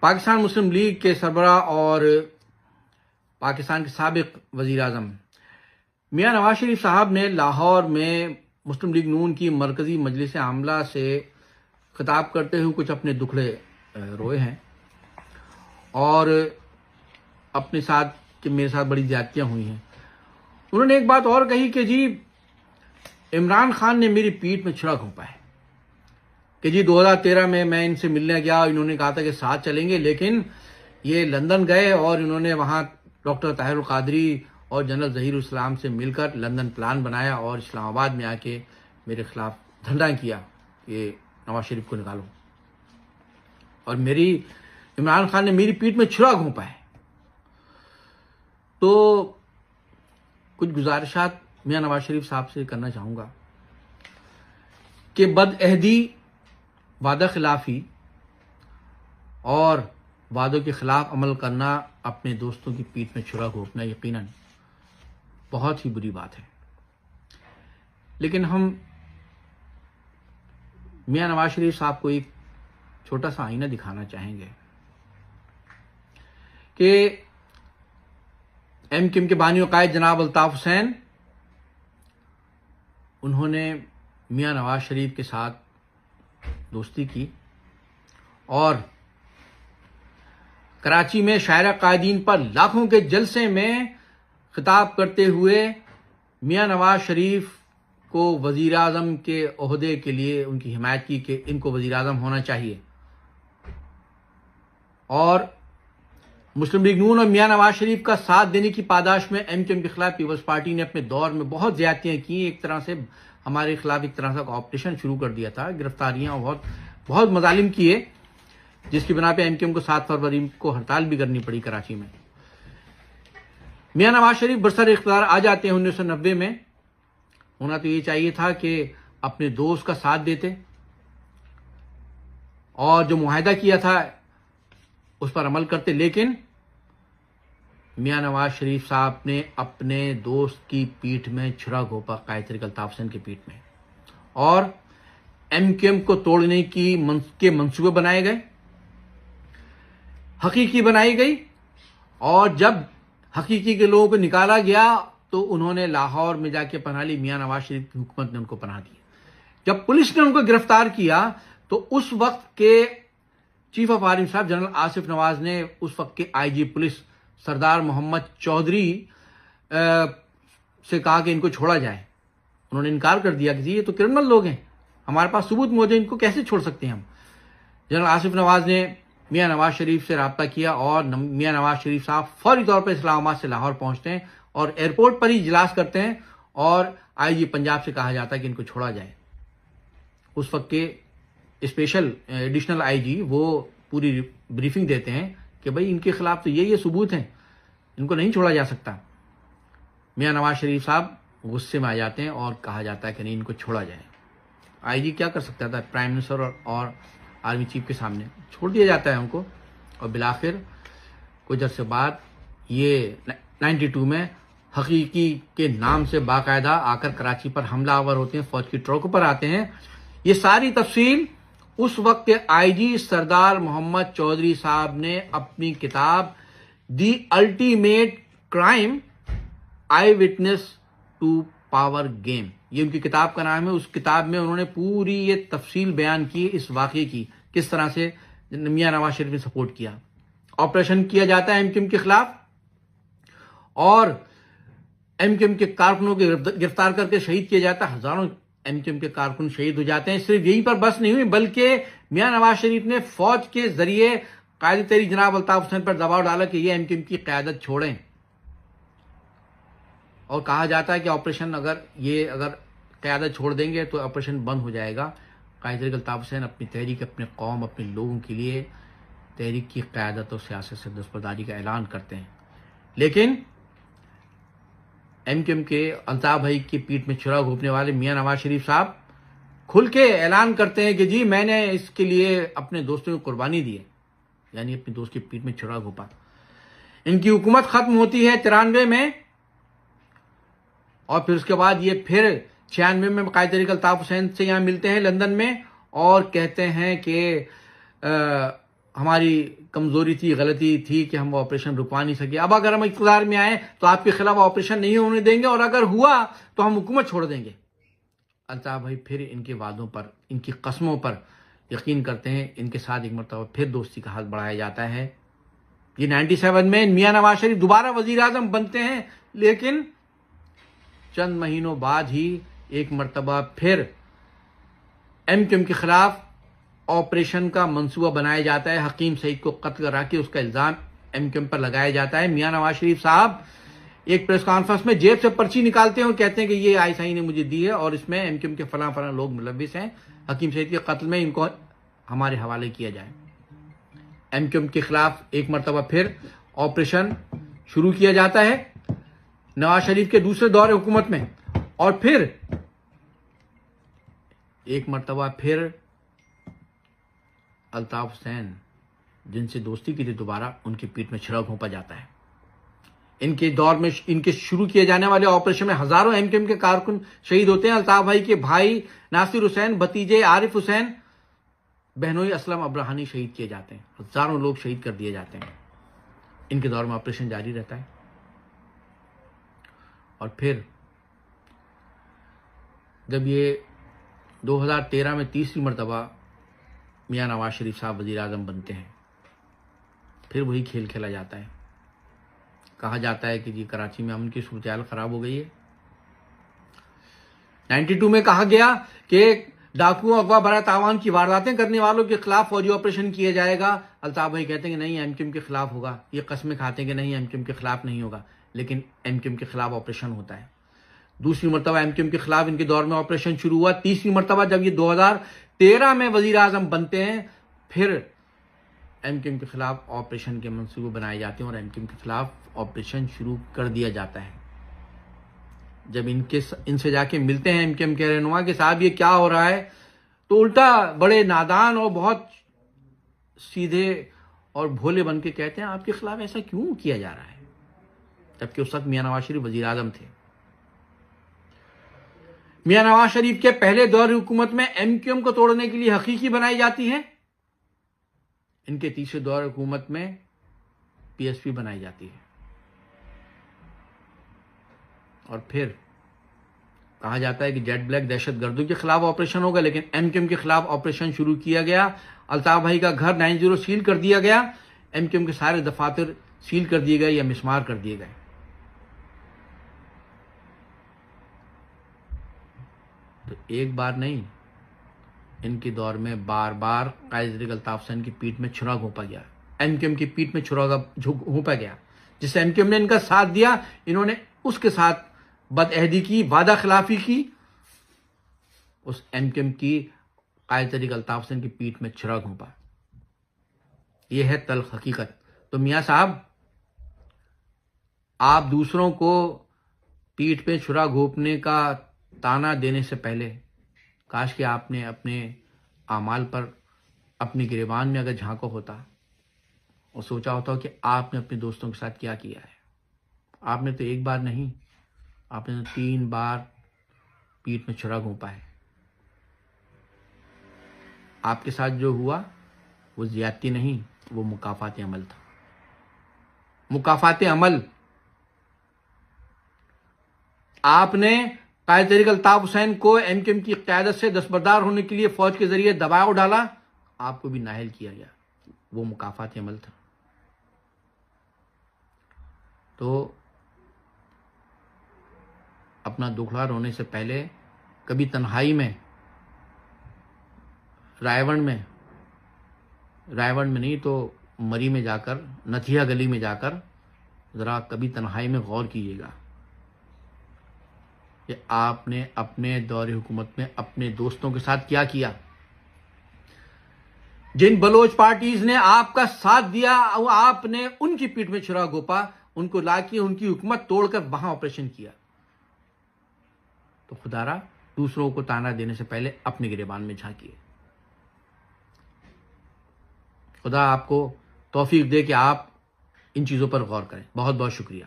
पाकिस्तान मुस्लिम league के सरबराह और पाकिस्तान के साबिक वज़ीर आज़म मियां नवाज शरीफ साहब ने लाहौर में मुस्लिम लीग नून की मरकज़ी मजलिस आमला से खिताब करते हुए कुछ अपने दुखड़े रोए हैं और अपने साथ कि मेरे साथ बड़ी ज़्यादतियाँ हुई हैं। उन्होंने एक बात और कही कि जी इमरान खान ने मेरी पीठ में छुरा घोंपा है कि जी 2013 में मैं इनसे मिलने गया, इन्होंने कहा था कि साथ चलेंगे, लेकिन ये लंदन गए और इन्होंने वहाँ डॉक्टर ताहिरुल क़ादरी और जनरल ज़हीरुल इस्लाम से मिलकर लंदन प्लान बनाया और इस्लामाबाद में आके मेरे खिलाफ धरना किया कि नवाज शरीफ को निकालो, और इमरान खान ने मेरी पीठ में छुरा घोंपा है। तो कुछ गुजारिशात मियां नवाज शरीफ साहब से करना चाहूँगा कि बदअहदी, वादा खिलाफी और वादों के खिलाफ अमल करना, अपने दोस्तों की पीठ में छुरा घोंपना यकीनन बहुत ही बुरी बात है। लेकिन हम मियां नवाज शरीफ साहब को एक छोटा सा आईना दिखाना चाहेंगे कि एमक्यूएम के बानी कायद जनाब अल्ताफ हुसैन, उन्होंने मियां नवाज शरीफ के साथ दोस्ती की और कराची में शायरा कायदीन पर लाखों के जलसे में खिताब करते हुए मियां नवाज शरीफ को वज़ीर आज़म के ओहदे के लिए उनकी हिमायत की कि इनको वज़ीर आज़म होना चाहिए। और मुस्लिम लीग नून और मियां नवाज शरीफ का साथ देने की पादाश में एमक्यूएम के खिलाफ पीपल्स पार्टी ने अपने दौर में बहुत ज्यादतियां की। एक तरह से हमारे खिलाफ एक तरह से ऑपरेशन शुरू कर दिया था, गिरफ्तारियां, बहुत मजालिम किए, जिसकी बिना पे एमक्यूएम को 7 फरवरी को हड़ताल भी करनी पड़ी कराची में। मियां नवाज शरीफ बरसर इख्तियार आ जाते हैं 1990 में। होना तो ये चाहिए था कि अपने दोस्त का साथ देते और जो मुआहदा किया था उस पर अमल करते, लेकिन मियां नवाज शरीफ साहब ने अपने दोस्त की पीठ में छुरा घोंपा, कायद तरीक़ अल्ताफ हुसैन की पीठ में, और एमक्यूएम को तोड़ने के मंसूबे बनाए गए, हकीकी बनाई गई, और जब हकीकी के लोगों को निकाला गया तो उन्होंने लाहौर में जाके पनाह ली। मियां नवाज शरीफ की हुकूमत ने उनको पनाह दी। जब पुलिस ने उनको गिरफ्तार किया तो उस वक्त के चीफ ऑफ आर्मी साहब जनरल आसिफ नवाज ने उस वक्त के आईजी पुलिस सरदार मोहम्मद चौधरी से कहा कि इनको छोड़ा जाए। उन्होंने इनकार कर दिया कि जी ये तो क्रिमिनल लोग हैं, हमारे पास सबूत मौजूद है, इनको कैसे छोड़ सकते हैं हम। जनरल आसिफ नवाज ने मियां नवाज शरीफ से रब्ता किया और मियां नवाज शरीफ साहब फौरी तौर पर इस्लामाबाद से लाहौर पहुंचते हैं और एयरपोर्ट पर ही इजलास करते हैं और आईजी पंजाब से कहा जाता है कि इनको छोड़ा जाए। उस वक्त के स्पेशल एडिशनल आईजी वो पूरी ब्रीफिंग देते हैं कि भाई इनके खिलाफ तो ये सबूत हैं, इनको नहीं छोड़ा जा सकता। मियां नवाज शरीफ साहब गुस्से में आ जाते हैं और कहा जाता है कि नहीं, इनको छोड़ा जाए। आईजी क्या कर सकता था, प्राइम मिनिस्टर और आर्मी चीफ के सामने छोड़ दिया जाता है उनको। और बिलाखिर कुछ अर्से बाद ये 92 में हकीकी के नाम से बाकायदा आकर कराची पर हमलावर होते हैं, फौज की ट्रकों पर आते हैं। ये सारी तफसील उस वक्त के आईजी सरदार मोहम्मद चौधरी साहब ने अपनी किताब the ultimate crime, eyewitness to power game, ये उनकी किताब का नाम है। उस किताब में उन्होंने पूरी ये तफसील बयान की इस वाक़े की, किस तरह से मियां नवाज शरीफ ने सपोर्ट किया। ऑपरेशन किया जाता है एमक्यूएम के खिलाफ और एमक्यूएम के कारकुनों को गिरफ्तार करके शहीद किया जाता है। हजारों एमक्यूएम के कारकुन शहीद हो जाते हैं। सिर्फ यहीं पर बस नहीं हुई, बल्कि मियां नवाज शरीफ ने फौज के जरिए कायद तरीक़ जनाब अल्ताफ हुसैन पर दबाव डाला कि ये एमक्यूएम की क़यादत छोड़ें, और कहा जाता है कि ऑपरेशन अगर क़यादत छोड़ देंगे तो ऑपरेशन बंद हो जाएगा। कायद तरीक़ अल्ताफ हुसैन अपनी तहरीक, अपने कौम, अपने लोगों के लिए तहरीक की क़यादत और सियासत से दस्तबरदारी का ऐलान करते हैं। लेकिन एमक्यूएम के अल्ताफ भाई की पीठ में छुरा घोंपने वाले मियां नवाज शरीफ साहब खुल के ऐलान करते हैं कि जी मैंने इसके लिए अपने दोस्तों को कुर्बानी दी है, यानी अपने दोस्त की पीठ में छुरा घोंपा। इनकी हुकूमत खत्म होती है 93 में, और फिर उसके बाद ये फिर 96 में कायद तरीक़ अल्ताफ हुसैन से यहाँ मिलते हैं लंदन में और कहते हैं कि हमारी कमजोरी थी, गलती थी कि हम वो ऑपरेशन रुकवा नहीं सके। अब अगर हम इक़्तिदार में आए तो आपके खिलाफ ऑपरेशन नहीं होने देंगे, और अगर हुआ तो हम हुकूमत छोड़ देंगे। अल्ताफ भाई फिर इनके वादों पर, इनकी कस्मों पर यकीन करते हैं। इनके साथ एक मरतबा फिर दोस्ती का हाथ बढ़ाया जाता है। ये 97 में मियां नवाज शरीफ दोबारा वजीर आजम बनते हैं, लेकिन चंद महीनों बाद ही एक मरतबा फिर MQM के खिलाफ ऑपरेशन का मंसूबा बनाया जाता है। हकीम सईद को कत्ल करा के उसका इल्ज़ाम MQM पर लगाया जाता है। मियां नवाज शरीफ साहब एक प्रेस कॉन्फ्रेंस में जेब से पर्ची निकालते हैं और कहते हैं कि ये ISI ने मुझे दी है और इसमें MQM के फलां फलां लोग मुलव्विस हैं, हकीम सईद के कत्ल में इनको हमारे हवाले किया जाए। MQM के खिलाफ एक मरतबा फिर ऑपरेशन शुरू किया जाता है नवाज शरीफ के दूसरे दौर हुकूमत में, और फिर एक मरतबा फिर अल्ताफ हुसैन जिनसे दोस्ती की थी दोबारा उनकी पीठ में छुरा घोंपा जाता है। इनके दौर में इनके शुरू किए जाने वाले ऑपरेशन में हजारों MQM के कारकुन शहीद होते हैं। अल्ताफ भाई के भाई नासिर हुसैन, भतीजे आरिफ हुसैन, बहनोई असलम अब्राहानी शहीद किए जाते हैं। हजारों लोग शहीद कर दिए जाते हैं। इनके दौर में ऑपरेशन जारी रहता है। और फिर जब ये 2013 में तीसरी मरतबा मियां नवाज शरीफ साहब वजीर आजम बनते हैं, फिर वही खेल खेला जाता है। कहा जाता है कि जी कराची में अमन की सूरत हाल खराब हो गई है। 92 में कहा गया कि डाकुओं, अगवा बरा तावान की वारदातें करने वालों के खिलाफ फौजी ऑपरेशन किया जाएगा। अल्ताफ भाई कहते हैं कि नहीं, MQM के खिलाफ होगा। ये कस्में खाते हैं कि नहीं, MQM के खिलाफ नहीं होगा, लेकिन MQM के खिलाफ ऑपरेशन होता है। दूसरी मरतबा MQM के खिलाफ इनके दौर में ऑपरेशन शुरू हुआ। तीसरी मरतबा जब ये 2013 में वजीर आजम बनते हैं, फिर MQM के खिलाफ ऑपरेशन के मंसूबे बनाए जाते हैं और MQM के खिलाफ ऑपरेशन शुरू कर दिया जाता है। जब इनसे जाके मिलते हैं MQM के रहनुमा के साहब ये क्या हो रहा है, तो उल्टा बड़े नादान और बहुत सीधे और भोले बन के कहते हैं आपके खिलाफ ऐसा क्यों किया जा रहा है, जबकि उस वक्त मियां नवाज शरीफ वजीर आजम थे। मियां नवाज शरीफ के पहले दौर हुकूमत में MQM को तोड़ने के लिए हकीकी बनाई जाती है। इनके तीसरे दौर हुकूमत में PSP बनाई जाती है। और फिर कहा जाता है कि जेट ब्लैक दहशतगर्दों के खिलाफ ऑपरेशन होगा, लेकिन MQM के खिलाफ ऑपरेशन शुरू किया गया। अल्ताफ भाई का घर 90 सील कर दिया गया। MQM के सारे दफातर सील कर दिए गए या मिसमार कर दिए गए। तो एक बार नहीं, इनके दौर में बार बार कायद अल्ताफ हुसैन की पीठ में छुरा घोंपा गया। MQM की पीठ में छुरा घोंपा गया। जिससे MQM ने इनका साथ दिया, इन्होंने उसके साथ बदअहदी की, वादा खिलाफी की। उस MQM की कायद अल्ताफ हुसैन की पीठ में छुरा घोंपा। यह है तल्ख हकीकत। तो मियां साहब, आप दूसरों को पीठ पे छुरा घोंपने का ताना देने से पहले काश कि आपने अपने आमाल पर, अपनी गिरेबान में अगर झांका होता और सोचा होता कि आपने अपने दोस्तों के साथ क्या किया है। आपने तो एक बार नहीं, आपने तो 3 बार पीठ में छुरा घोंपा है। आपके साथ जो हुआ वो ज्यादती नहीं, वो मुकाफात अमल था। मुकाफात अमल। आपने कायद अल्ताफ हुसैन को MQM की क़यादत से दस्तबरदार होने के लिए फौज के जरिए दबाव डाला, आपको भी नाअहल किया गया। वो मुकाफात अमल था। तो अपना दुखड़ा रोने से पहले कभी तन्हाई में, रायवन में नहीं तो मरी में जाकर, नथिया गली में जाकर ज़रा कभी तन्हाई में गौर कीजिएगा कि आपने अपने दौरे हुकूमत में अपने दोस्तों के साथ क्या किया। जिन बलोच पार्टीज ने आपका साथ दिया, आपने उनकी पीठ में छुरा घोंपा, उनको लाके उनकी हुकूमत तोड़कर वहां ऑपरेशन किया। तो खुदारा दूसरों को ताना देने से पहले अपने गिरेबान में झांकिए। खुदा आपको तौफीक दे कि आप इन चीज़ों पर गौर करें। बहुत बहुत शुक्रिया।